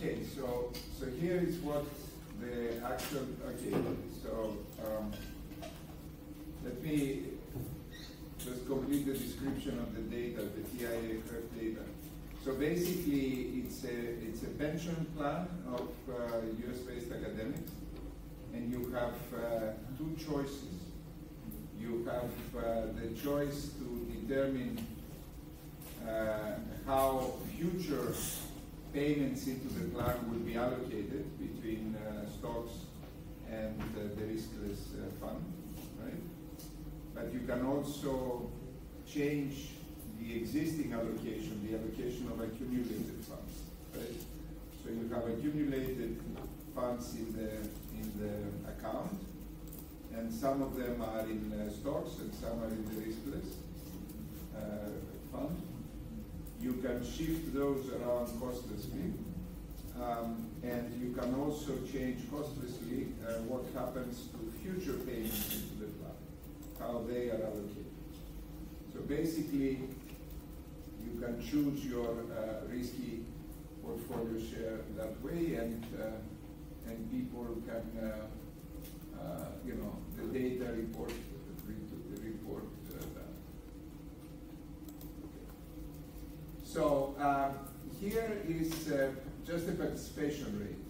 Okay, so here is what the actual, okay, so let me just complete the description of the data, the TIA curve data. So basically, it's a pension plan of US-based academics, and you have two choices. You have the choice to determine how future payments into the plan will be allocated between stocks and the riskless fund, right? But you can also change the existing allocation, the allocation of accumulated funds, right? So you have accumulated funds in the account, and some of them are in stocks and some are in the riskless fund. You can shift those around costlessly, and you can also change costlessly what happens to future payments into the plan, how they are allocated. So basically, you can choose your risky portfolio share that way, and people can, the data report that. So here is just the participation rate.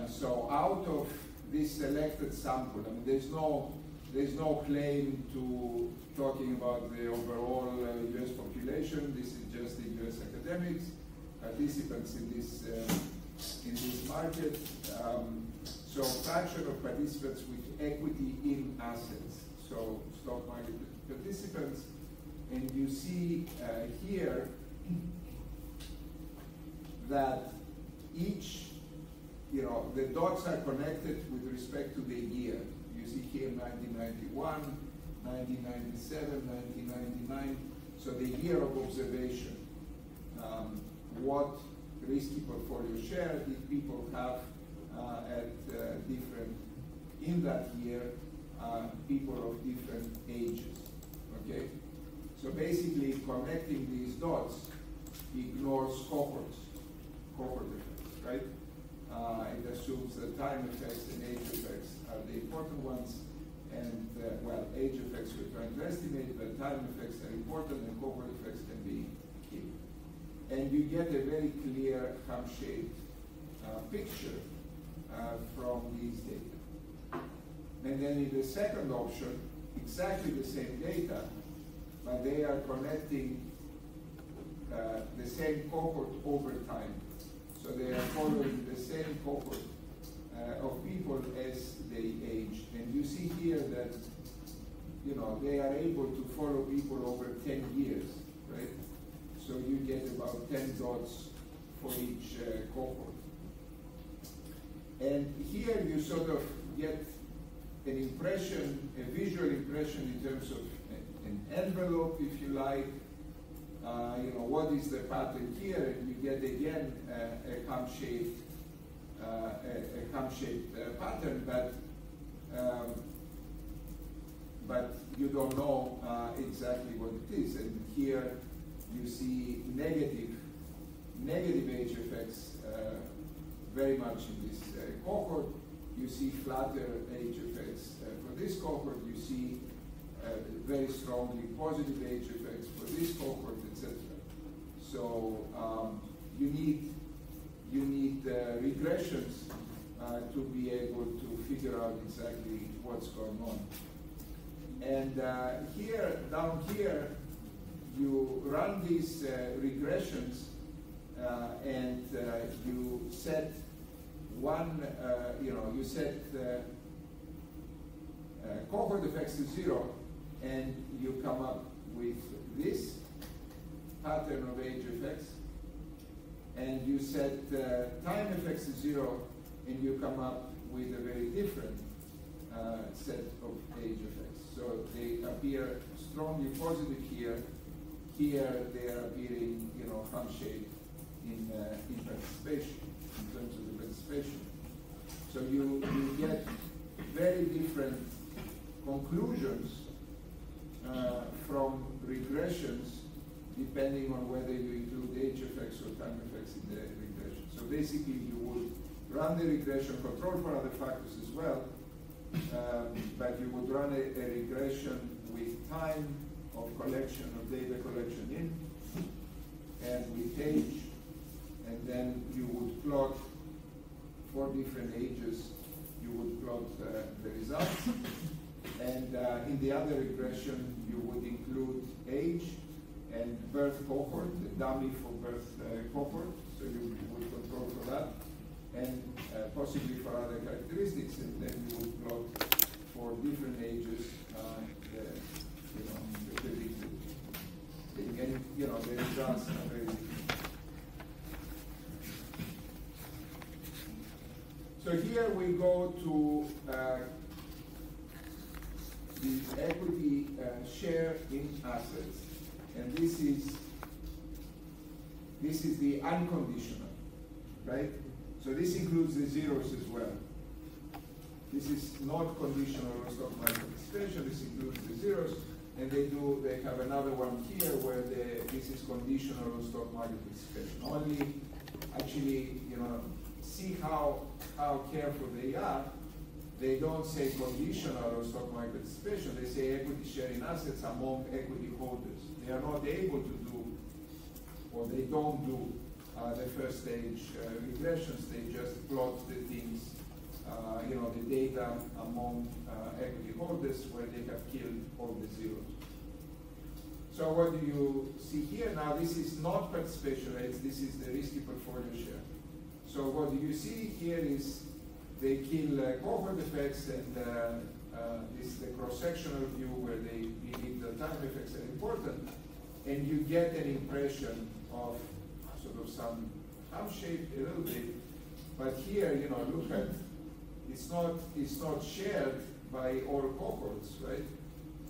So out of this selected sample, I mean, there's no claim to talking about the overall U.S. population. This is just the U.S. academics, participants in this market. So fraction of participants with equity in assets. So stock market participants. And you see here that each, the dots are connected with respect to the year. You see here 1991, 1997, 1999. So the year of observation. What risky portfolio share did people have at different, in that year, people of different ages, okay? So basically, connecting these dots ignores cohort effects, right? It assumes that time effects and age effects are the important ones, and well, age effects we're trying to estimate, but time effects are important, and cohort effects can be key. And you get a very clear ham-shaped picture from these data. And then in the second option, exactly the same data, but they are connecting the same cohort over time. So they are following the same cohort of people as they age. And you see here that, they are able to follow people over 10 years, right? So you get about 10 dots for each cohort. And here you sort of get an impression, a visual impression in terms of an envelope, if you like. What is the pattern here? And you get again a ham-shaped pattern, but you don't know exactly what it is. And here you see negative age effects very much in this cohort. You see flatter age effects for this cohort. You see very strongly positive age effects for this cohort, etc. So you need regressions to be able to figure out exactly what's going on. And down here, you run these regressions and you set you set cohort effects to 0, and you come up with this pattern of age effects, and you set time effects to 0, and you come up with a very different set of age effects. So they appear strongly positive here. Here they are appearing, ham-shaped in participation, in terms of the participation. So you get very different conclusions from regressions depending on whether you include age effects or time effects in the regressions. So basically you would run the regression, control for other factors as well, but you would run a regression with time of collection, of data collection in, and with age, and then you would plot for different ages, you would plot the results. And in the other regression, you would include age and birth cohort, the dummy for birth cohort, so you would control for that, and possibly for other characteristics, and then you would plot for different ages the predicted thing. And the results are very different. So here we go to the equity share in assets, and this is the unconditional, right? So this includes the zeros as well. This is not conditional on stock market participation. This includes the zeros, and they have another one here where this is conditional on stock market participation. Only, actually, see how careful they are. They don't say conditional on stock market participation. They say equity share in assets among equity holders. They are not able to do, or they don't do the first stage regressions. They just plot the things, the data among equity holders where they have killed all the zeros. So what do you see here? Now this is not participation rates, this is the risky portfolio share. So what you see here is they kill cohort effects, and this is the cross-sectional view where they believe the time effects are important, and you get an impression of sort of some shape a little bit, but here, look at, it's not shared by all cohorts, right?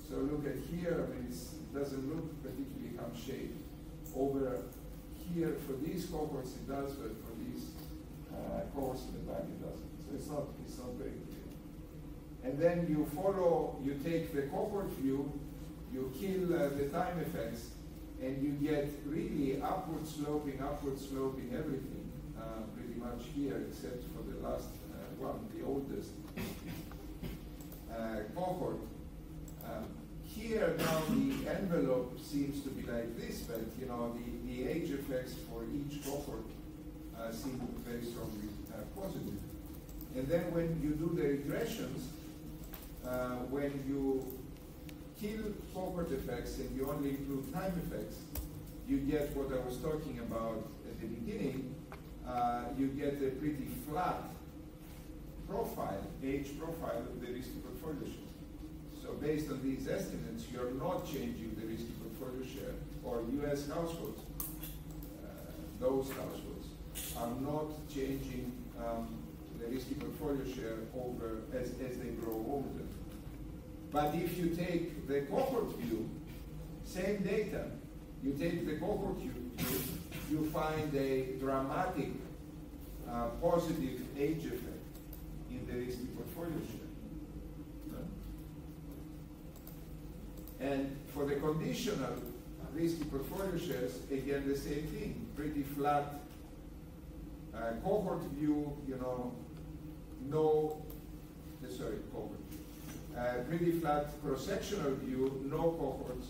So look at here, it doesn't look particularly ham-shaped. Over here, for these cohorts it does, but for these cohorts in the back it doesn't. So it's not very clear. And then you take the cohort view, you kill the time effects, and you get really upward sloping everything, pretty much here, except for the last one, the oldest cohort. Here now the envelope seems to be like this, but the age effects for each cohort seem very strongly positive. And then when you do the regressions, when you kill cohort effects and you only include time effects, you get what I was talking about at the beginning. You get a pretty flat profile, age profile of the risky portfolio share. So based on these estimates, you're not changing the risky portfolio share, or U.S. households, those households, are not changing the risky portfolio share over as they grow older. But if you take the cohort view, same data, you take the cohort view, you find a dramatic positive age effect in the risky portfolio share. And for the conditional risky portfolio shares, again the same thing, pretty flat cohort view, pretty flat cross-sectional view, no cohorts,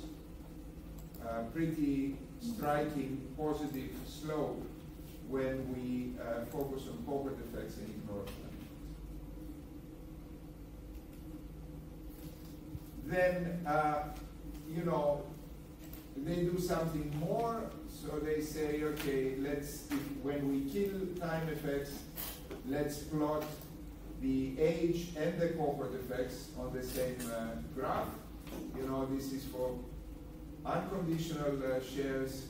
pretty striking positive slope when we focus on cohort effects and ignore them. Then, they do something more, so they say, okay, when we kill time effects, let's plot the age and the cohort effects on the same graph. This is for unconditional shares,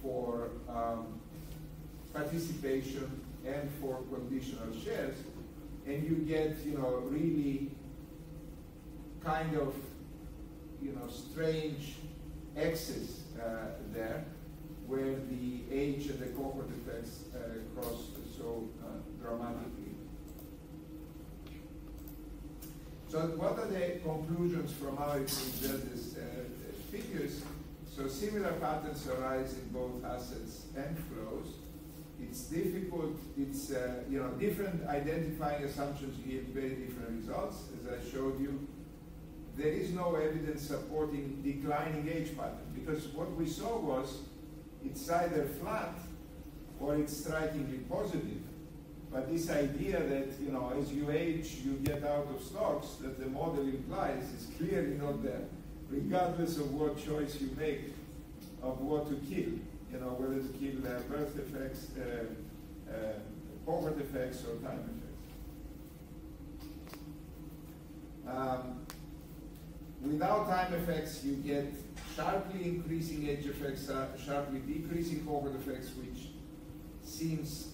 for participation, and for conditional shares, and you get, really kind of, strange X's there, where the age and the cohort effects cross so dramatically. So what are the conclusions from how it presents figures? So similar patterns arise in both assets and flows. It's difficult. It's different identifying assumptions yield very different results, as I showed you. There is no evidence supporting declining age pattern, because what we saw was it's either flat or it's strikingly positive. But this idea that as you age you get out of stocks, that the model implies, is clearly not there, regardless of what choice you make of what to kill. Whether to kill birth effects, cohort effects, or time effects. Without time effects, you get sharply increasing age effects, sharply decreasing cohort effects, which seems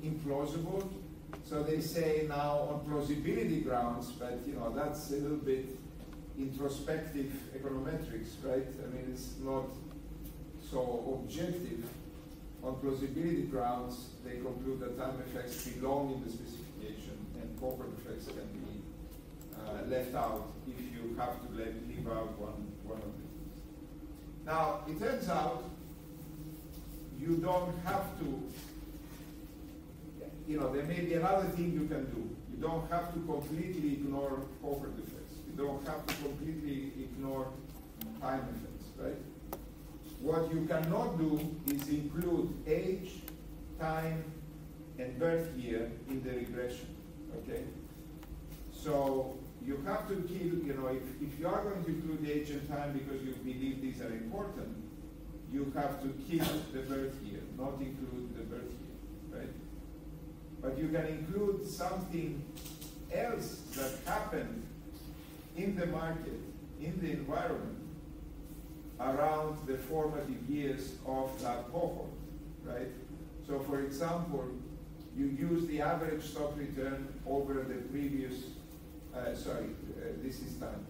implausible. So they say now on plausibility grounds, but that's a little bit introspective econometrics, right? I mean, it's not so objective. On plausibility grounds, they conclude that time effects belong in the specification and cohort effects can be left out if you have to leave out one of them. Now, it turns out you don't have to, there may be another thing you can do. You don't have to completely ignore cohort effects. You don't have to completely ignore time effects, right? What you cannot do is include age, time, and birth year in the regression, okay? So you have to kill, if you are going to include age and time because you believe these are important, you have to kill the birth year, not include the birth year, right? But you can include something else that happened in the market, in the environment, around the formative years of that cohort, right? So for example, you use the average stock return over the previous, this is time.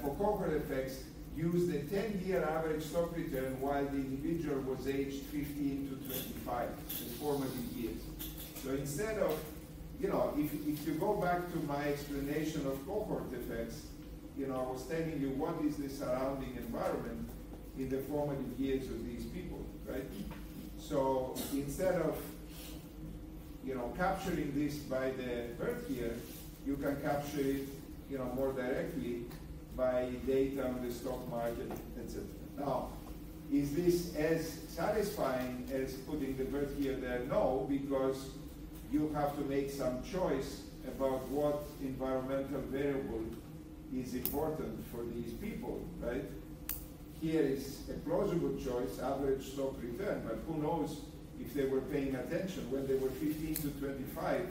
For cohort effects, use the 10-year average stock return while the individual was aged 15 to 25, the formative years. So instead of, if you go back to my explanation of cohort effects, I was telling you what is the surrounding environment in the formative years of these people, right? So instead of, capturing this by the birth year, you can capture it, more directly by data on the stock market, etc. Now, is this as satisfying as putting the birth year there? No, because you have to make some choice about what environmental variable is important for these people, right? Here is a plausible choice, average stock return, but who knows if they were paying attention when they were 15 to 25,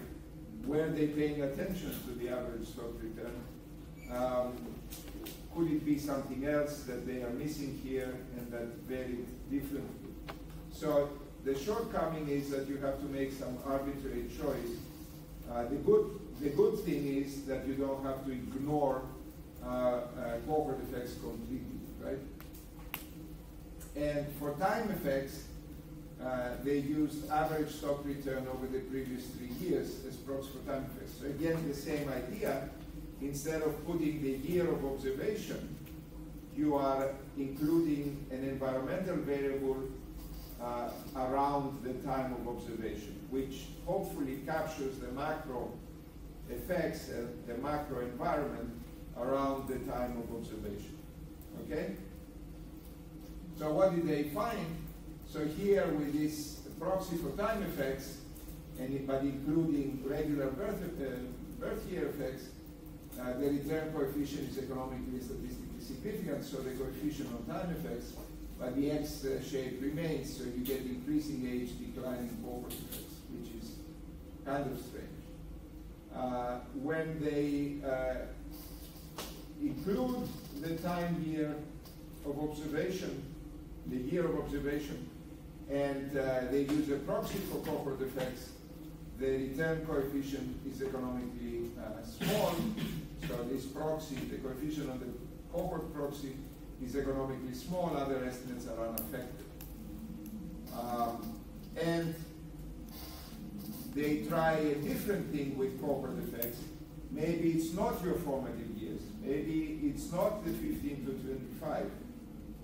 were they paying attention to the average stock return? Could it be something else that they are missing here and that varied differently? So the shortcoming is that you have to make some arbitrary choice. The good thing is that you don't have to ignore cohort effects completely, right? And for time effects, they used average stock return over the previous 3 years as proxy for time effects. So again, the same idea. Instead of putting the year of observation, you are including an environmental variable around the time of observation, which hopefully captures the macro effects and the macro environment around the time of observation. Okay? So what did they find? So here with this proxy for time effects, but including regular birth year effects, the return coefficient is economically and statistically significant, so the coefficient on time effects, but the X shape remains, so you get increasing age, declining cohort effects, which is kind of strange. When they include the time year of observation, the year of observation, and they use a proxy for cohort effects, the return coefficient is economically small. So this proxy, the coefficient on the cohort proxy is economically small, other estimates are unaffected. And they try a different thing with cohort effects. Maybe it's not your formative years. Maybe it's not the 15 to 25.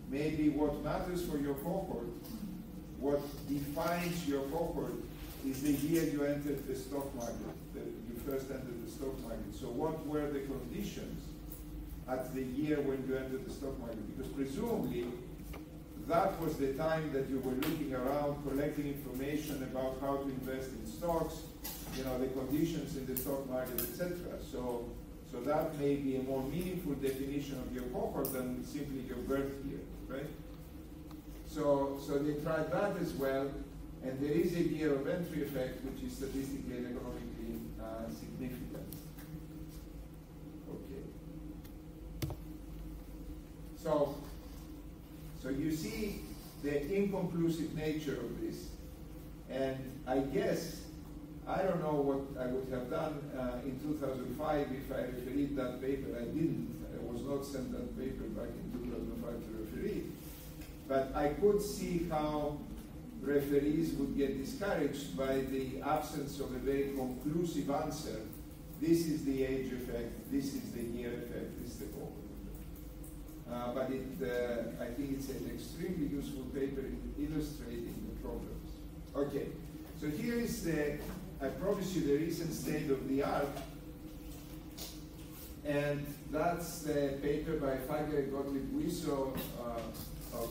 Maybe what matters for your cohort, what defines your cohort, is the year you entered the stock market, you first entered the stock market. So what were the conditions at the year when you entered the stock market? Because presumably that was the time that you were looking around, collecting information about how to invest in stocks, the conditions in the stock market, etc. So that may be a more meaningful definition of your cohort than simply your birth year, right? So they tried that as well, and there is a year of entry effect which is statistically and economically significant. Okay. So you see the inconclusive nature of this, and I guess, I don't know what I would have done in 2005 if I refereed that paper. I didn't. I was not sent that paper back in 2005 to referee. But I could see how referees would get discouraged by the absence of a very conclusive answer. This is the age effect, this is the year effect, this is the cohort effect. But I think it's an extremely useful paper in illustrating the problems. Okay, so here is I promise you the recent state of the art, and that's the paper by Fager, Gottlieb, Wiso of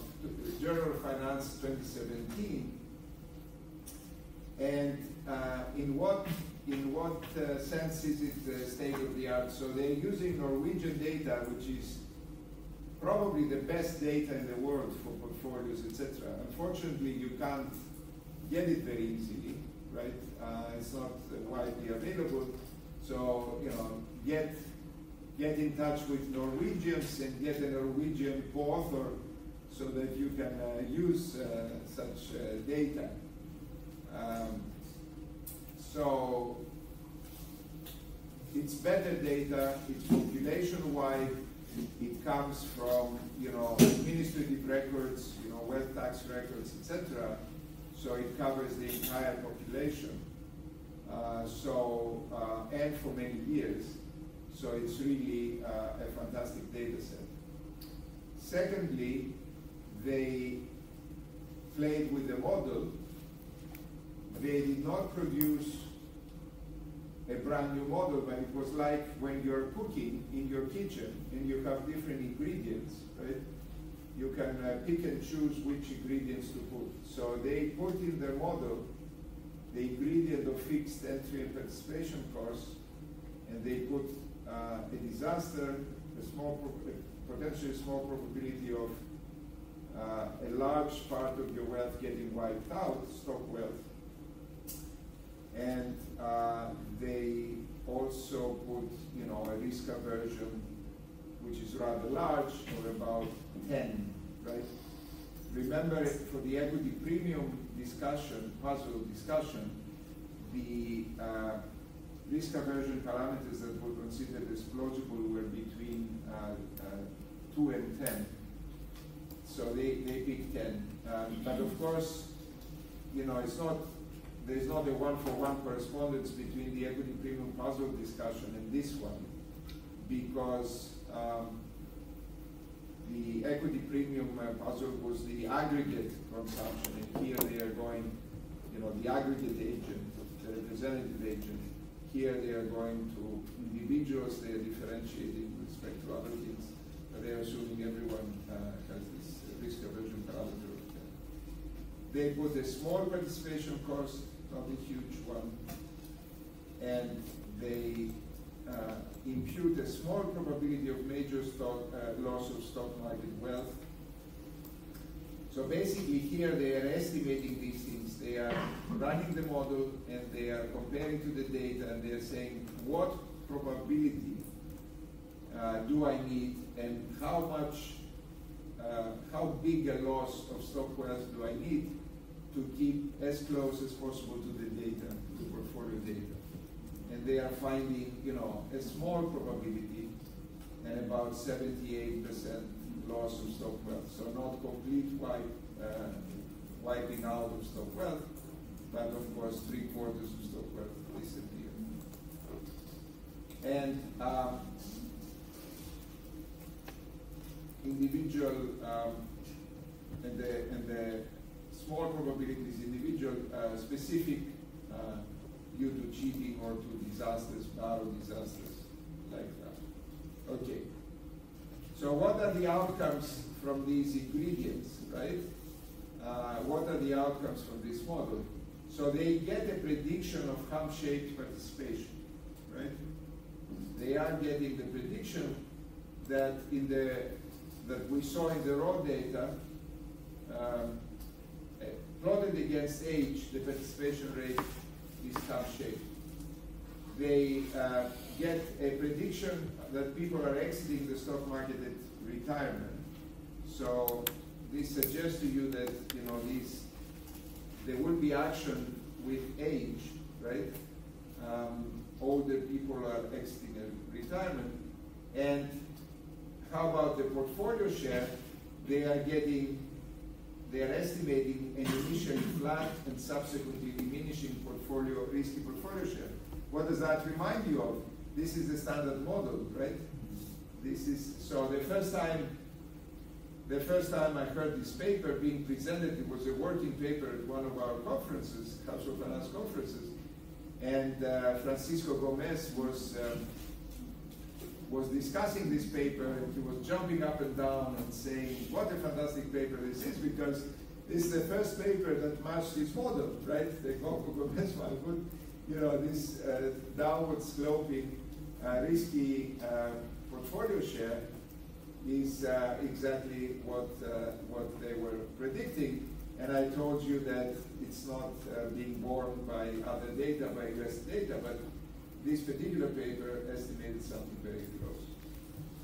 Journal of Finance 2017. And in what sense is it the state of the art? So they're using Norwegian data, which is probably the best data in the world for portfolios, etc. Unfortunately, you can't get it very easily, right? It's not widely available. So, get in touch with Norwegians and get a Norwegian co-author so that you can use such data. So it's better data, it's population-wide, it comes from administrative records, wealth tax records, etc. So it covers the entire population. And for many years. So it's really a fantastic data set. Secondly, they played with the model. They did not produce a brand new model, but it was like when you're cooking in your kitchen and you have different ingredients, right? You can pick and choose which ingredients to put. So they put in their model the ingredient of fixed entry and participation costs, and they put a disaster, potentially small probability of a large part of your wealth getting wiped out, stock wealth. And they also put, a risk aversion, which is rather large, of about 10, right? Remember, for the equity premium puzzle discussion, the risk aversion parameters that were considered as plausible were between 2 and 10. So they picked 10. But of course, there's not a one-for-one correspondence between the equity premium puzzle discussion and this one, because the equity premium puzzle was the aggregate consumption, and here they are going, the aggregate agent, the representative agent. Here they are going to individuals, they are differentiating with respect to other things, but they are assuming everyone has this risk aversion parameter of 10. They put a small participation cost, not a huge one, and they impute a small probability of major loss of stock market wealth. So basically here they are estimating these things. They are running the model and they are comparing to the data, and they are saying, what probability do I need, and how big a loss of stock wealth do I need to keep as close as possible to the data, to the portfolio data. And they are finding, a small probability and about 78% loss of stock wealth. So not complete wiping out of stock wealth, but of course 3/4 of stock wealth disappear. And individual and the small probabilities, individual specific due to cheating or to disasters, power disasters like that. Okay. So what are the outcomes from these ingredients, right? What are the outcomes from this model? So they get a prediction of hump-shaped participation, right? They are getting the prediction that that we saw in the raw data, plotted against age, the participation rate is hump-shaped. They get a prediction that people are exiting the stock market at retirement. So this suggests to you that there will be action with age, right? Older people are exiting at retirement. And how about the portfolio share? They are estimating an initially flat and subsequently diminishing risky portfolio share. What does that remind you of? This is the standard model, right? So the first time I heard this paper being presented, it was a working paper at one of our conferences, House of Finance conferences, and Francisco Gomez was discussing this paper, and he was jumping up and down and saying, what a fantastic paper this is, because this is the first paper that matched this model, right? The Gomez one, this downward sloping risky portfolio share is exactly what they were predicting. And I told you that it's not being borne by other data, by US data, but this particular paper estimated something very close.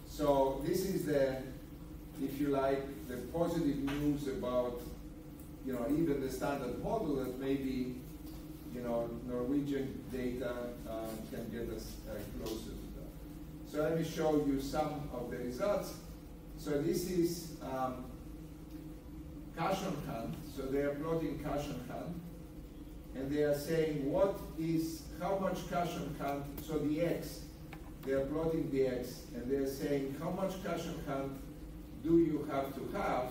So this is if you like, the positive news about, even the standard model that maybe, Norwegian data can get us closer to that. So let me show you some of the results. So this is cash on hand. So they are plotting cash on hand. And they are saying how much cash on hand, so the X, they are plotting the X, and they are saying how much cash on hand do you have to have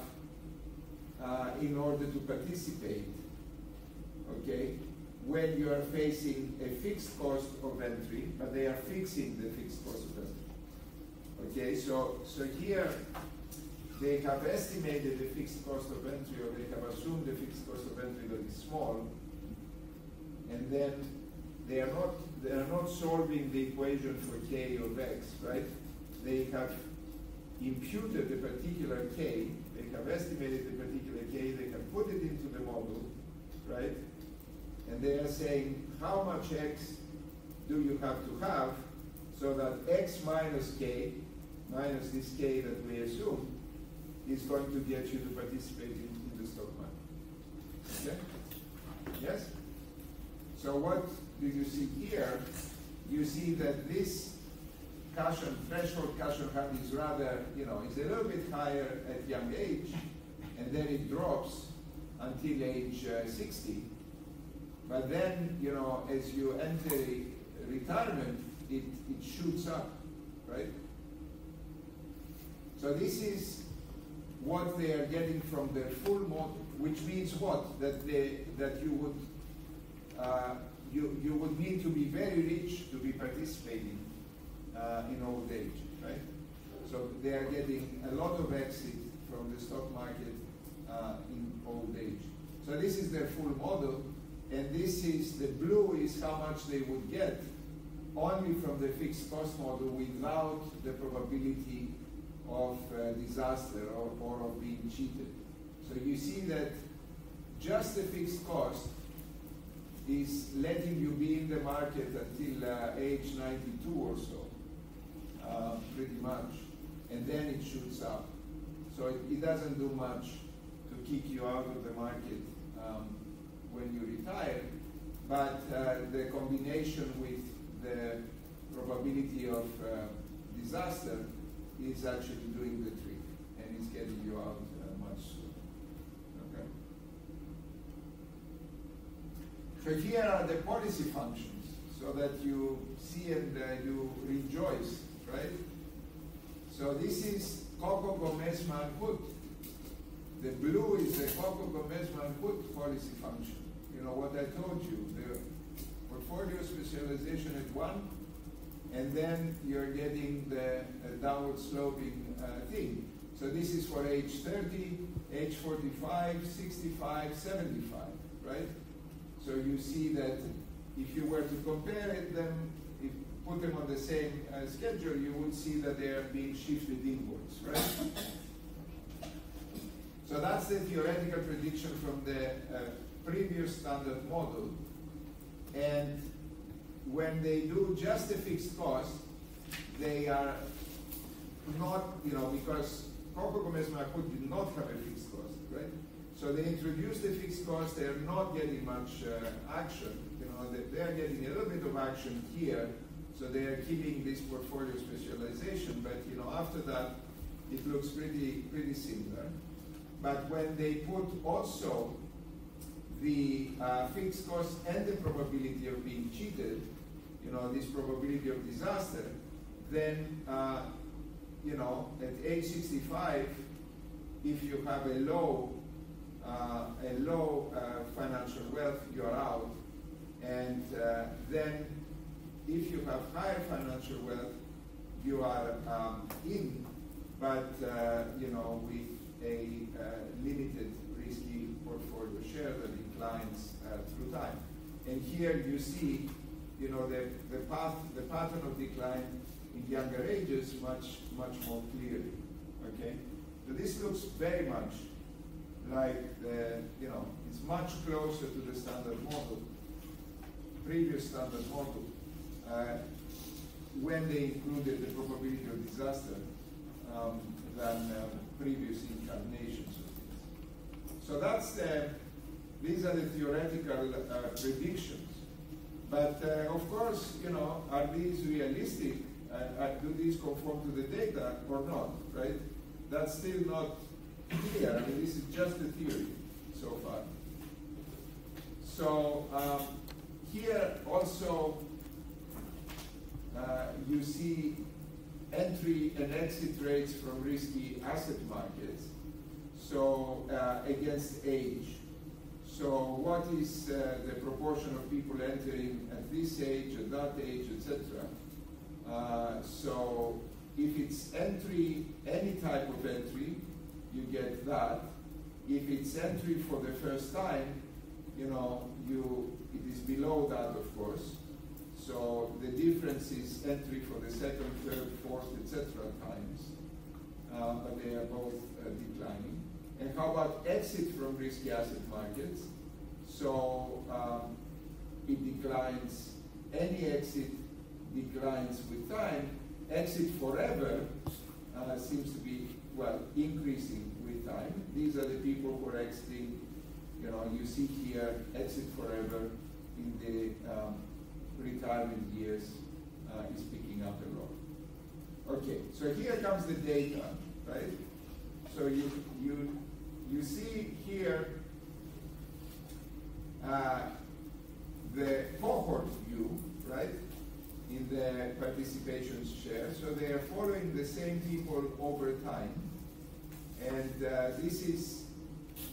in order to participate, okay, when you are facing a fixed cost of entry, but they are fixing the fixed cost of entry. Okay, so here they have estimated the fixed cost of entry, or they have assumed the fixed cost of entry that is small, and then they are not solving the equation for K of X, right? They have imputed a particular K, they have estimated a particular K, they have put it into the model, right? And they are saying how much X do you have to have so that X minus K, minus this K that we assume, is going to get you to participate in the stock market. Okay? Yes? So what do you see here? You see that this threshold cash on hand is rather, is a little bit higher at young age, and then it drops until age 60. But then, as you enter retirement, it shoots up, right? So this is what they are getting from their full model, which means what? That you would need to be very rich to be participating in old age, right? So they are getting a lot of exit from the stock market in old age. So this is their full model, and this is, the blue is how much they would get only from the fixed cost model without the probability of disaster or of being cheated. So you see that just the fixed cost is letting you be in the market until age 92 or so, pretty much, and then it shoots up. So it doesn't do much to kick you out of the market when you retire, but the combination with the probability of disaster is actually doing the trick, and it's getting you out much sooner. Okay. So here are the policy functions, so that you see and you rejoice, right? So this is Coco-Gomez-Mann-Hood. The blue is the Coco-Gomez-Mann-Hood policy function. What I told you, portfolio specialization at 1, and then you're getting the downward sloping thing. So this is for age 30, age 45, 65, 75, right? So you see that if you were to compare them, put them on the same schedule, you would see that they are being shifted inwards, right? So that's the theoretical prediction from the previous standard model. And when they do just a fixed cost, they are not, because Coco Gomez Macud did not have a fixed cost, right? So they introduced the fixed cost, they're not getting much action. They're getting a little bit of action here, so they are keeping this portfolio specialization, but after that, it looks pretty similar. But when they put also the fixed cost and the probability of being cheated, this probability of disaster, then, at age 65, if you have a low financial wealth, you're out. And then if you have higher financial wealth, you are in, but, with a limited risky portfolio share that declines through time. And here you see, the pattern of decline in younger ages much more clearly. Okay, so this looks very much like it's much closer to the standard model, previous standard model, when they included the probability of disaster than previous incarnations of this. So these are the theoretical predictions. But of course, are these realistic? Do these conform to the data or not, right? That's still not clear. I mean, this is just a theory so far. So here also you see entry and exit rates from risky asset markets, so against age. So what is the proportion of people entering at this age, at that age, etc.? So if it's entry, any type of entry, you get that. If it's entry for the first time, it is below that, of course. So the difference is entry for the second, third, fourth, etc. times, but they are both declining. And how about exit from risky asset markets? So it declines, any exit declines with time. Exit forever seems to be, increasing with time. These are the people who are exiting, you see here, exit forever in the retirement years is picking up a lot. Okay, so here comes the data, right? So you see here the cohort view, right, in the participation share. So they are following the same people over time. And this is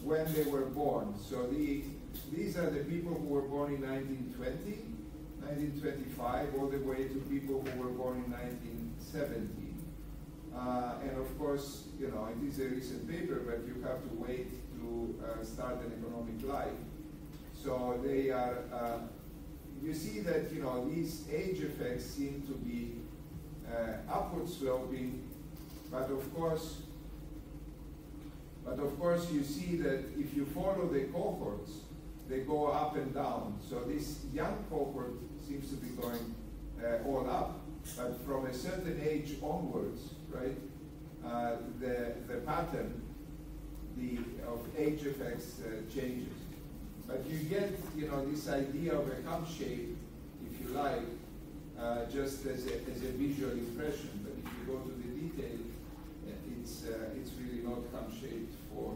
when they were born. So these are the people who were born in 1920, 1925, all the way to people who were born in 1970. And of course, it is a recent paper, but you have to wait to start an economic life. So they are, you see that, these age effects seem to be upward sloping, but of course, you see that if you follow the cohorts, they go up and down. So this young cohort seems to be going all up, but from a certain age onwards, right, the pattern of age effects changes. But you get, this idea of a hump shape, if you like, just as a visual impression. But if you go to the detail, it's really not hump shaped for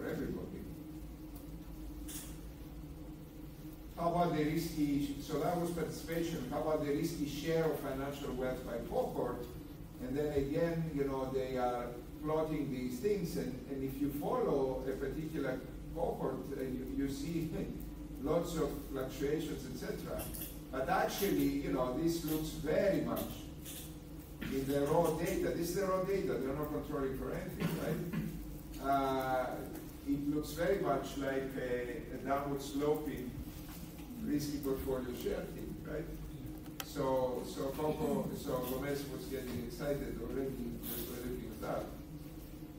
everybody. How about the risky? So that was participation. How about the risky share of financial wealth by cohort? And then again, they are plotting these things, and if you follow a particular cohort, you see lots of fluctuations, etc. But actually, this looks very much in the raw data. This is the raw data. They're not controlling for anything, right? It looks very much like a downward sloping risky portfolio share thing, right? So Gomez was getting excited already just by looking at that.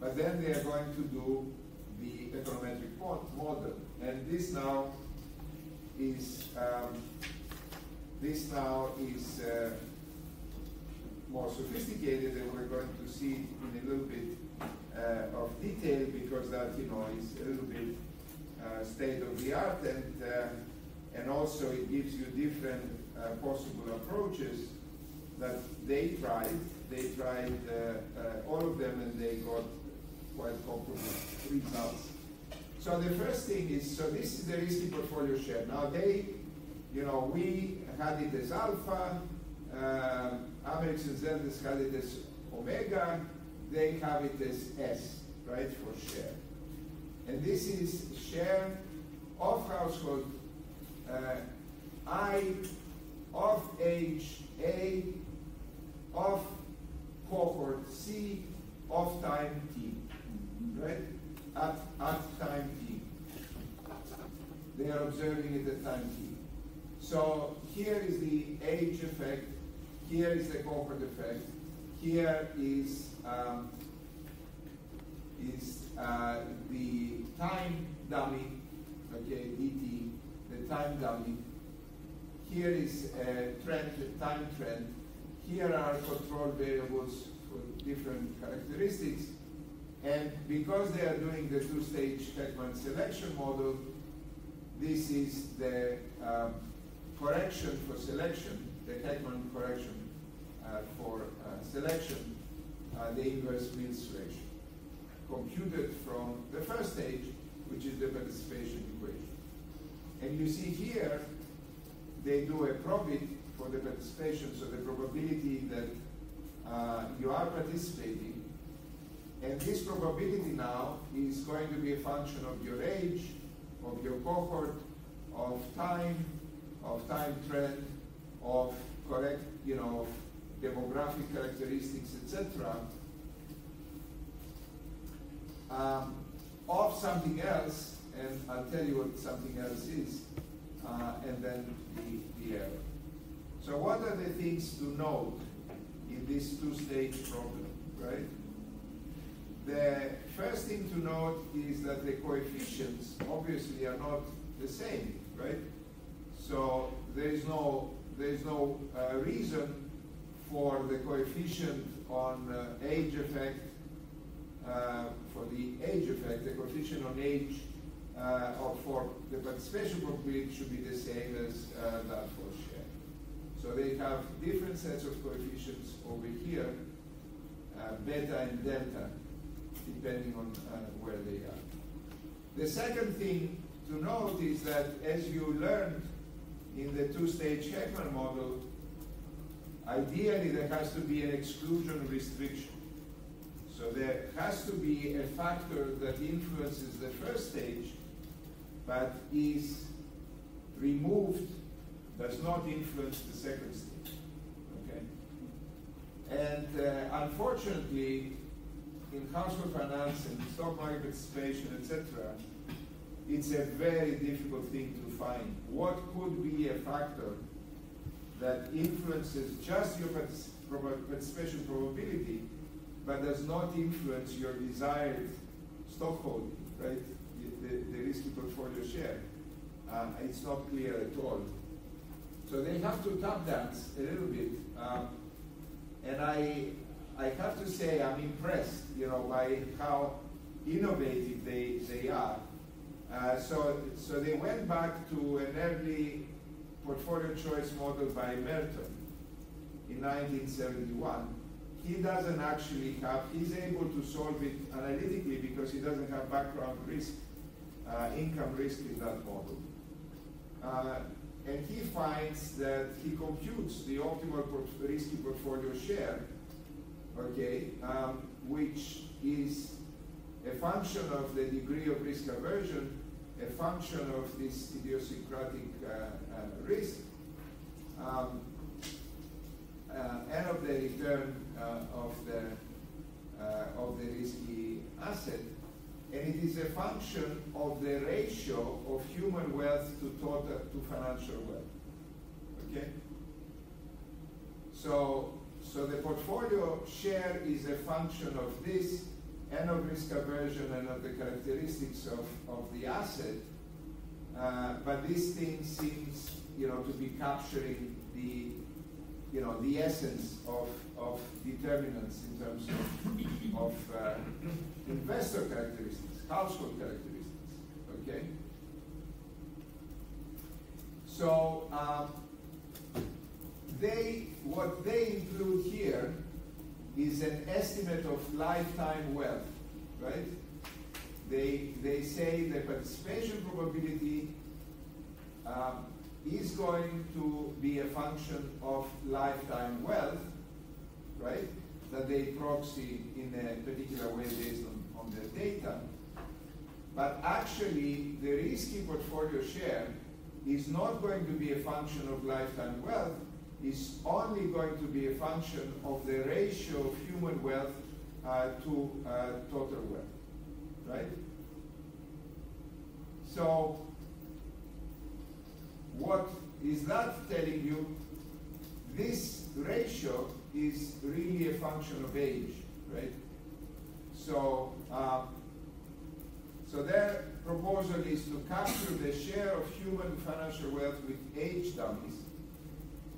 But then they are going to do the econometric model, and this now is more sophisticated, and we're going to see it in a little bit of detail, because that is a little bit state of the art, and also it gives you different possible approaches that they tried. They tried all of them, and they got quite comparable results. So the first thing is, so this is the risky portfolio share. Now we had it as alpha, Amerx and Zendesk had it as omega, they have it as S, right, for share. And this is share of household I, of age A, of cohort C, of time T, right? At time T. They are observing it at time T. So here is the age effect, here is the cohort effect, here is the time dummy, okay, dt, the time dummy. Here is a trend, time trend. Here are control variables for different characteristics. And because they are doing the two-stage Heckman selection model, this is the correction for selection, the Heckman correction for selection, the inverse Mills ratio, computed from the first stage, which is the participation equation. And you see here, they do a probit for the participation, so the probability that you are participating. And this probability now is going to be a function of your age, of your cohort, of time trend, of correct, of demographic characteristics, etc. Of something else, and I'll tell you what something else is, and then the error. So what are the things to note in this two-stage problem, right? The first thing to note is that the coefficients obviously are not the same, right? So there is no reason for the coefficient on age effect, for the age effect, the coefficient on age for the participation probability should be the same as that for share. So they have different sets of coefficients over here, beta and delta, depending on where they are. The second thing to note is that as you learned in the two-stage Heckman model, ideally there has to be an exclusion restriction. So there has to be a factor that influences the first stage, but is removed, does not influence the second stage. Okay? And unfortunately, in household finance and stock market participation, etc., it's a very difficult thing to find. What could be a factor that influences just your participation probability, but does not influence your desired stock holding, right? The risky portfolio share. It's not clear at all. So they have to tap dance a little bit. And I have to say I'm impressed, by how innovative they are. So they went back to an early portfolio choice model by Merton in 1971. He doesn't actually have, he's able to solve it analytically because he doesn't have background risk, income risk in that model. And he finds that he computes the optimal risky portfolio share, okay, which is a function of the degree of risk aversion a function of this idiosyncratic risk. And of the return of the risky asset, and it is a function of the ratio of human wealth to financial wealth. Okay. So the portfolio share is a function of this, and of risk aversion, and of the characteristics of the asset. But this thing seems, to be capturing the essence of determinants in terms of investor characteristics, household characteristics. Okay. So what they include here is an estimate of lifetime wealth, right? They say the participation probability is going to be a function of lifetime wealth, right? That they proxy in a particular way based on their data. But actually, the risky portfolio share is not going to be a function of lifetime wealth. Is only going to be a function of the ratio of human wealth to total wealth, right? So, what is that telling you? This ratio is really a function of age, right? So, so their proposal is to capture the share of human financial wealth with age dummies,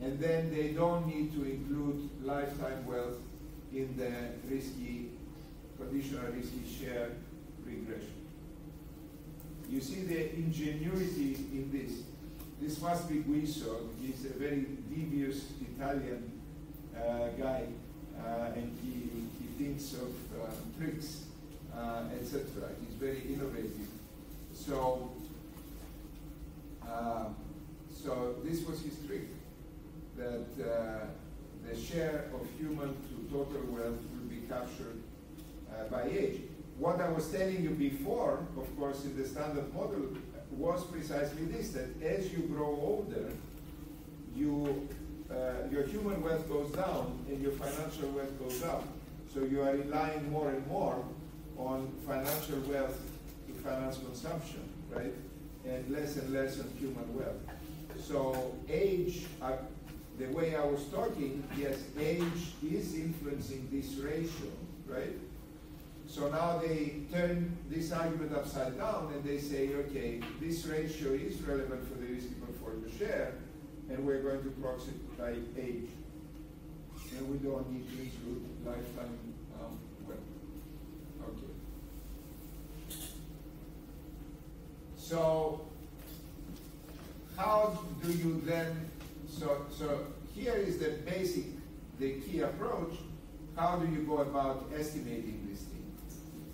and then they don't need to include lifetime wealth in the conditional risky share regression. You see the ingenuity in this. This must be Guiso. He's a very devious Italian guy, and he thinks of tricks, etc. He's very innovative. So, so this was his trick, that the share of human to total wealth will be captured by age. What I was telling you before, of course, in the standard model, was precisely this, that as you grow older, your human wealth goes down and your financial wealth goes up. So you are relying more and more on financial wealth to finance consumption, right? And less on human wealth. So age, the way I was talking, yes, age is influencing this ratio, right? So now they turn this argument upside down and they say, okay, this ratio is relevant for the risky portfolio share, and we're going to proxy it by age. And we don't need to include lifetime wealth. Okay. So how do you then, so here is the key approach. How do you go about estimating this thing?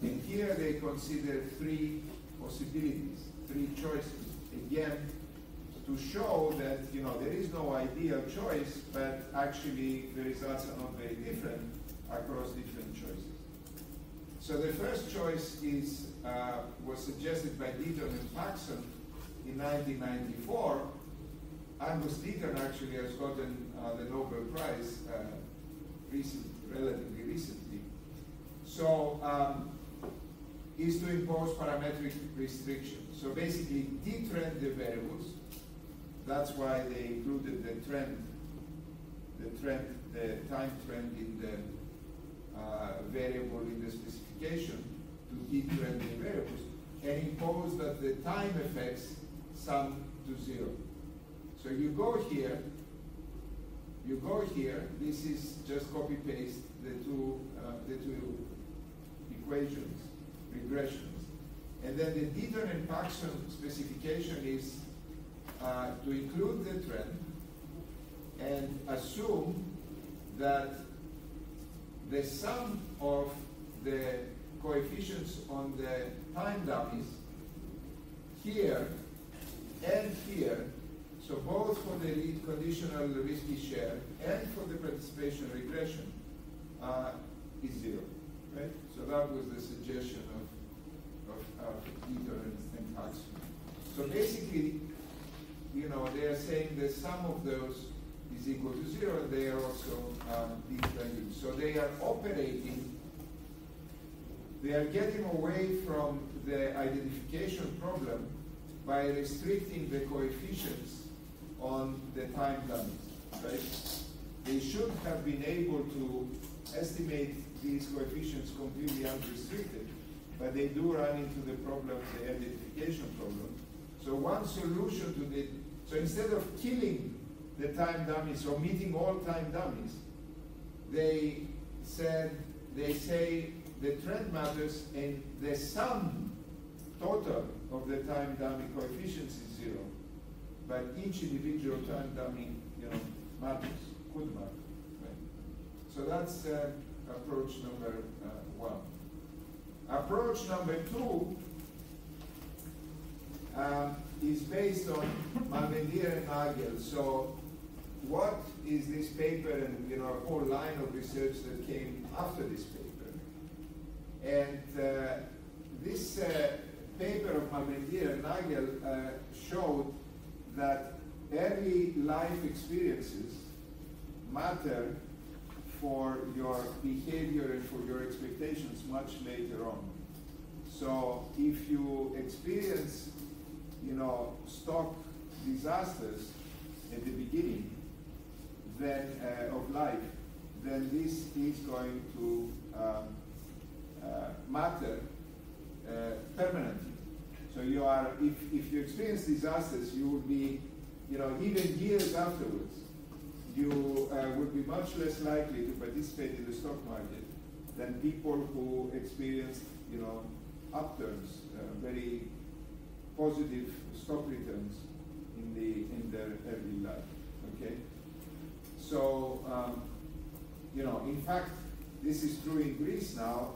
And here they consider three possibilities, three choices. Again, to show that there is no ideal choice, but actually the results are not very different across different choices. So the first choice was suggested by Deaton and Paxson in 1994. Angus Deaton actually has gotten the Nobel Prize relatively recently. So is to impose parametric restrictions. So basically detrend the variables. That's why they included the time trend in the variable in the specification to detrend the variables, and impose that the time effects sum to 0. So you go here, this is just copy paste the two equations, regressions. And then the Deaton and Paxson specification is to include the trend and assume that the sum of the coefficients on the time dummies here and here, so both for the conditional risky share and for the participation regression, is 0, right? So that was the suggestion of Deaton and Paxson. So basically, you know, they are saying the sum of those is equal to 0, and they are also these values. So they are operating, they are getting away from the identification problem by restricting the coefficients on the time dummies, right? They should have been able to estimate these coefficients completely unrestricted, but they do run into the problem, the identification problem. So one solution to the, so instead of killing the time dummies or meeting all time dummies, they say the trend matters and the sum total of the time dummy coefficients is 0, but each individual time dummy, you know, matters, could matter. Right? So that's approach number 1. Approach number 2 is based on Malmendier and Nagel. So what is this paper, and you know, a whole line of research that came after this paper? And this paper of Malmendier and Nagel showed that early life experiences matter for your behavior and for your expectations much later on. So if you experience, you know, stock disasters at the beginning then of life, then this is going to matter permanently. So you are, if you experience disasters, you will be, you know, even years afterwards, you would be much less likely to participate in the stock market than people who experienced, you know, upturns, very positive stock returns in their early life. Okay, so you know, in fact, this is true in Greece now.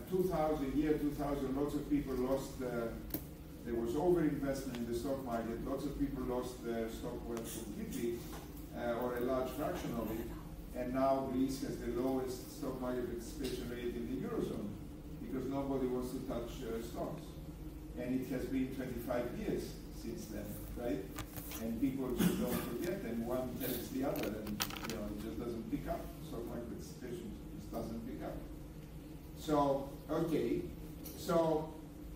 2000, lots of people lost. There was overinvestment in the stock market. Lots of people lost their stock wealth completely, or a large fraction of it. And now Greece has the lowest stock market participation rate in the Eurozone because nobody wants to touch stocks. And it has been 25 years since then, right? And people just don't forget, and one tells the other, and you know, it just doesn't pick up. Stock market participation just doesn't pick up. So, okay, so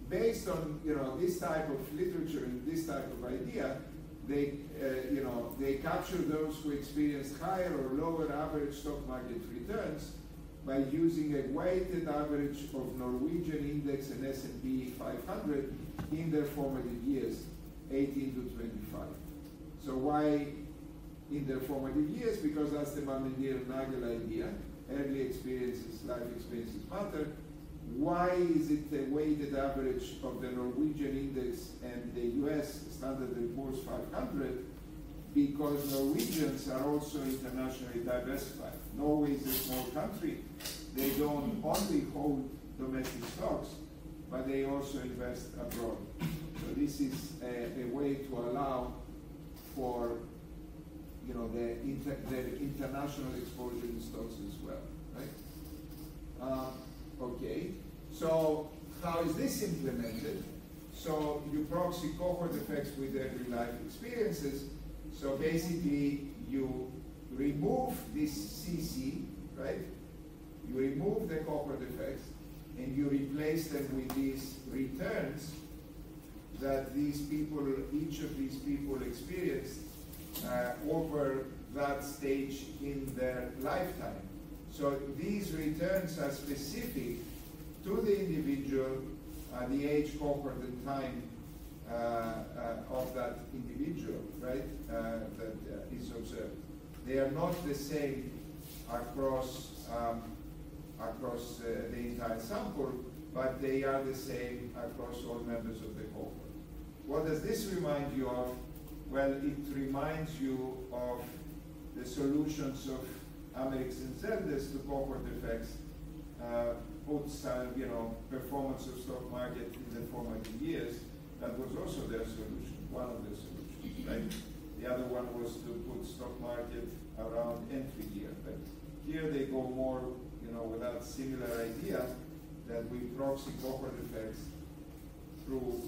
based on, you know, this type of literature and this type of idea, they you know, they capture those who experienced higher or lower average stock market returns by using a weighted average of Norwegian index and S&P 500 in their formative years, 18 to 25. So why in their formative years? Because that's the Malmendier-Nagel idea. Early experiences, life experiences matter. Why is it a weighted average of the Norwegian index and the US Standard & Poor's 500? Because Norwegians are also internationally diversified. Norway is a small country. They don't only hold domestic stocks, but they also invest abroad. So this is a way to allow for, you know, the international exposure in stocks as well, right? Okay, so how is this implemented? So you proxy cohort effects with every life experiences. So basically you remove this CC, right? You remove the cohort effects and you replace them with these returns that these people, each of these people experienced over that stage in their lifetime. So these returns are specific to the individual, the age, cohort, and time of that individual, right, that is observed. They are not the same across the entire sample, but they are the same across all members of the cohort. What does this remind you of? Well, it reminds you of the solutions of Amerix and Zeldes to cohort effects, puts you know, performance of stock market in the formative years. That was also their solution, one of their solutions, right? The other one was to put stock market around entry year. But here they go more, you know, with that similar idea that we proxy cohort effects through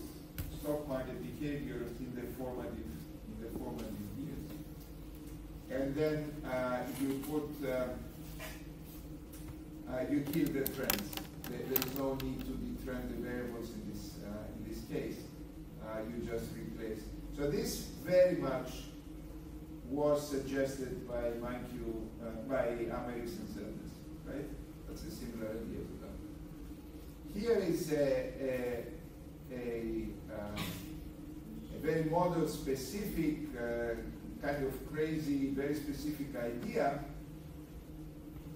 stock market behavior in the formative years. And then you put you kill the trends. There is no need to detrend the variables in this case. You just replace. So this very much was suggested by by Ameris and Seldes, right? That's a similar idea to that. Here is a very model-specific, kind of crazy, very specific idea,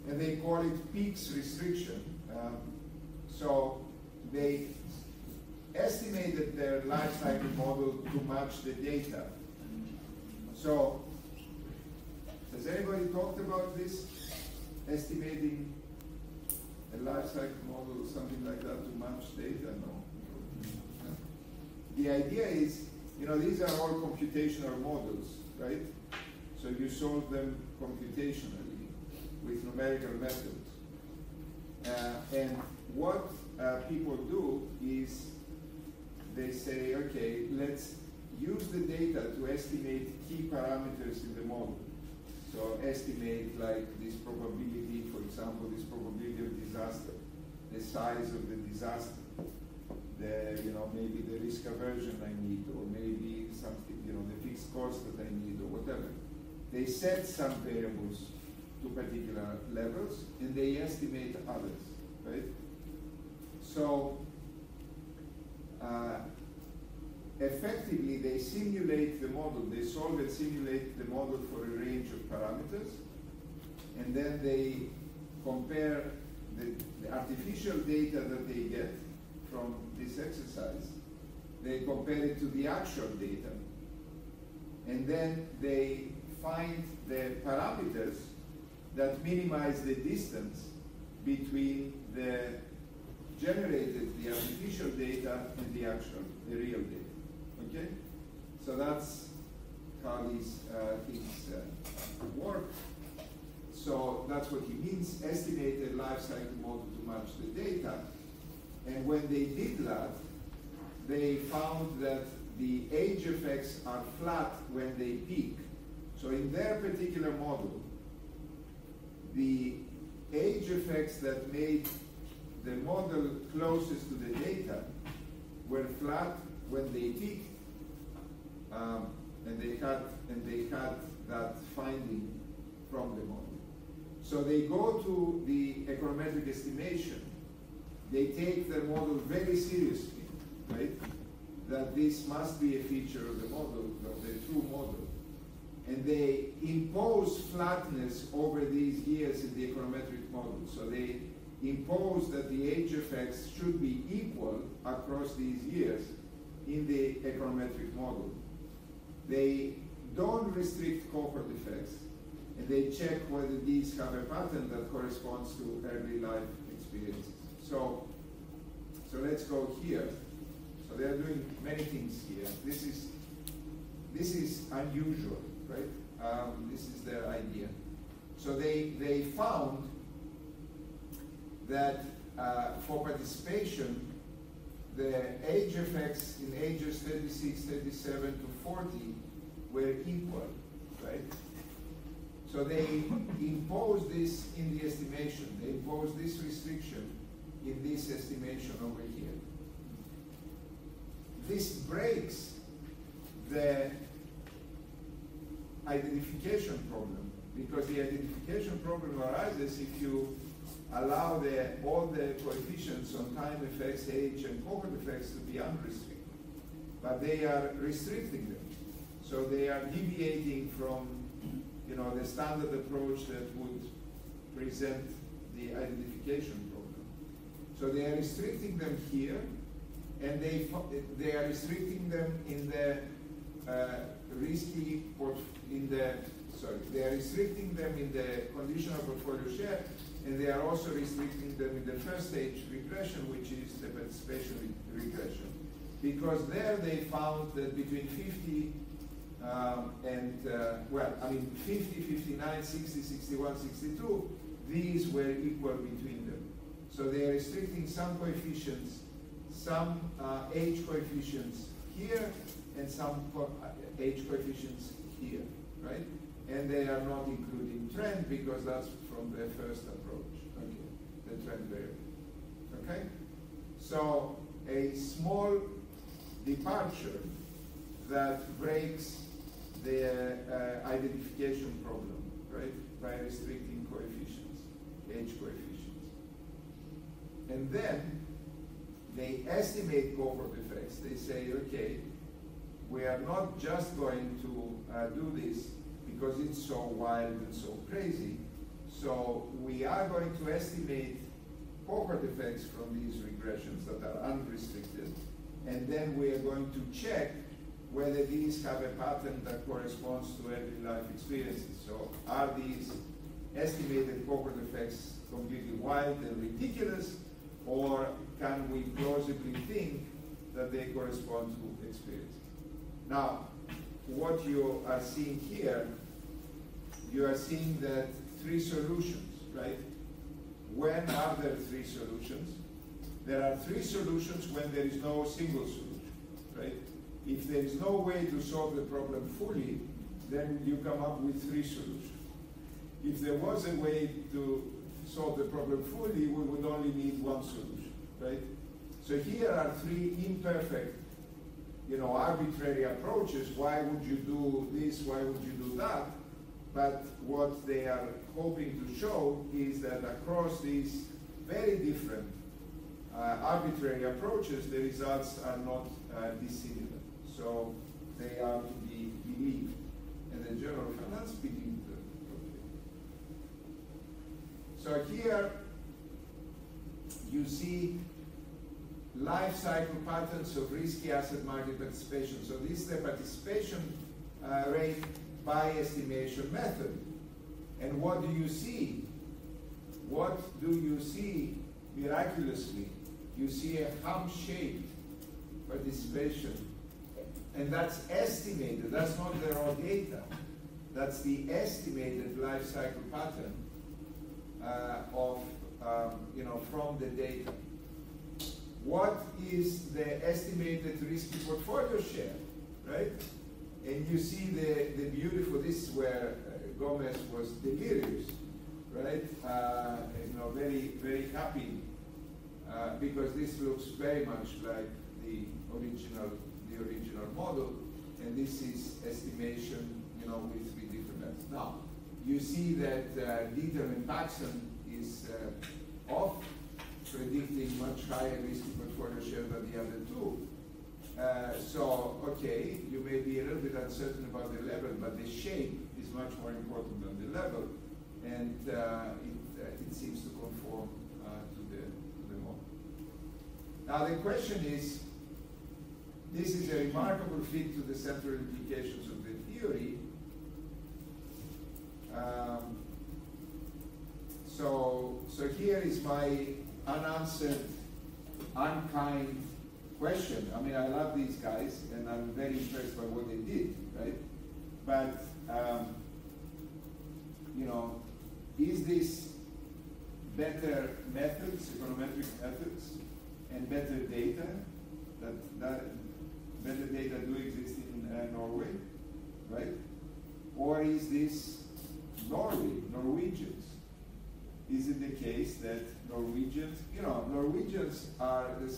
and they call it peaks restriction. So they estimated their life cycle model to match the data. So, has anybody talked about this? Estimating a life cycle model or something like that to match data? No. The idea is, these are all computational models, right? So you solve them computationally with numerical methods. And what people do is they say, okay, let's use the data to estimate key parameters in the model. So estimate like this probability, for example, this probability of disaster, the size of the disaster, maybe the risk aversion I need, or maybe something, the fixed cost that I need, or whatever. They set some variables to particular levels, and they estimate others, right? So effectively, they simulate the model. They solve and simulate the model for a range of parameters, and then they compare the artificial data that they get from this exercise. They compare it to the actual data, and then they find the parameters that minimize the distance between the artificial data and the real data. Okay? So that's how these things work. So that's what he means, estimate a life cycle model to match the data. And when they did that, they found that the age effects are flat when they peak. So in their particular model, the age effects that made the model closest to the data were flat when they peaked, and they had that finding from the model. So they go to the econometric estimation. They take their model very seriously, right? That this must be a feature of the model, of the true model. And they impose flatness over these years in the econometric model. So they impose that the age effects should be equal across these years in the econometric model. They don't restrict cohort effects, and they check whether these have a pattern that corresponds to early life experiences. So let's go here. So they are doing many things here. This is unusual, right? This is their idea. So they found that for participation, the age effects in ages 36, 37 to 40 were equal, right? So they impose this in the estimation. They impose this restriction in this estimation over here. This breaks the identification problem, because the identification problem arises if you allow all the coefficients on time effects, age, and cohort effects to be unrestricted. But they are restricting them. So they are deviating from the standard approach that would present the identification problem. So they are restricting them here, and they are restricting them in the they are restricting them in the conditional portfolio share, and they are also restricting them in the first stage regression, which is the participation regression. Because there they found that between 50 50, 59, 60, 61, 62, these were equal between them. So they are restricting some coefficients some age coefficients here and some age coefficients here, right? And they are not including trend because that's from the first approach, okay, the trend variable, okay? So a small departure that breaks the identification problem, right, by restricting coefficients, age coefficients. And then they estimate cohort effects. They say, okay, we are not just going to do this because it's so wild and so crazy. So we are going to estimate cohort effects from these regressions that are unrestricted, and then we are going to check whether these have a pattern that corresponds to every life experiences. So are these estimated cohort effects completely wild and ridiculous, or can we plausibly think that they correspond to experiences? Now, what you are seeing here, you are seeing that three solutions, right? When are there three solutions? There are three solutions when there is no single solution, right? If there is no way to solve the problem fully, then you come up with three solutions. If there was a way to solve the problem fully, we would only need one solution, right? So here are three imperfect, arbitrary approaches. Why would you do this? Why would you do that? But what they are hoping to show is that across these very different arbitrary approaches, the results are not dissimilar. So they are to be believed. And the Journal of Finance believed them. Okay. So here you see life cycle patterns of risky asset market participation. So this is the participation rate by estimation method. And what do you see? What do you see miraculously? You see a hump-shaped participation. And that's estimated. That's not the raw data. That's the estimated life cycle pattern from the data. What is the estimated risky portfolio share, right? And you see the beautiful, this is where Gomez was delirious, right? Very, very happy because this looks very much like the original model, and this is estimation, with three different methods. Now, you see that Dieter and Paxson is off, predicting much higher risky portfolio share than the other two. So, okay, you may be a little bit uncertain about the level, but the shape is much more important than the level, and it seems to conform to the model. Now, the question is, this is a remarkable fit to the central implications of the theory. So here is my unanswered, unkind question. I mean, I love these guys, and I'm very impressed by what they did, right? But, is this better methods, econometric methods, and better data? That better data do exist in Norway, right? Or is this Norwegians? Is it the case that Norwegians are the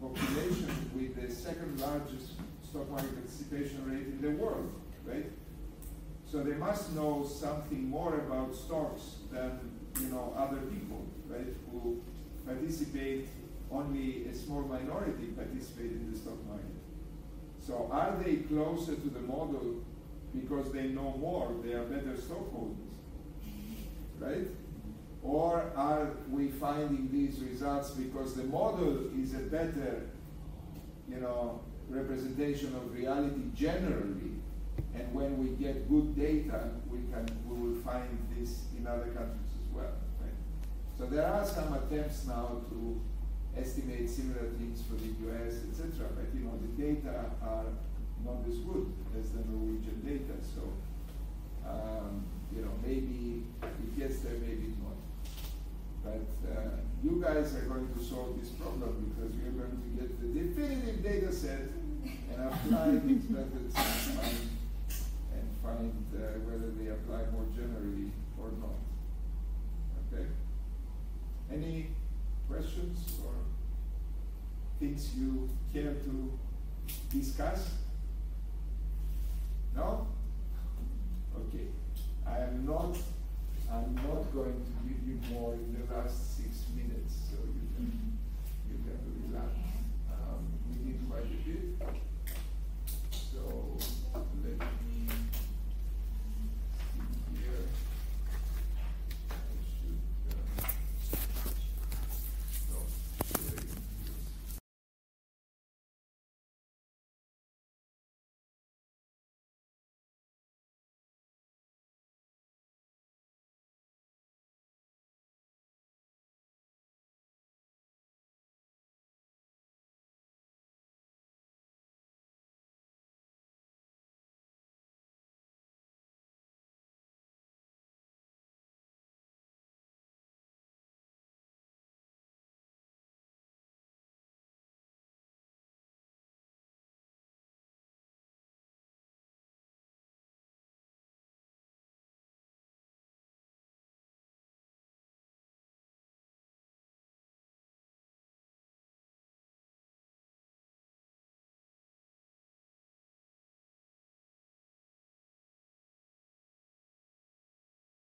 population with the second largest stock market participation rate in the world, right? So they must know something more about stocks than other people, right? Who participate, only a small minority participate in the stock market. So are they closer to the model because they know more, they are better stockholders, right? Or are we finding these results because the model is a better, representation of reality generally, and when we get good data, we will find this in other countries as well, right? So there are some attempts now to estimate similar things for the US, etc. But the data are not as good as the Norwegian data. So maybe it gets there, maybe not. But you guys are going to solve this problem because you're going to get the definitive data set and apply these methods and find whether they apply more generally or not. Okay? Any questions or things you care to discuss? No? Okay. I'm not going to give you more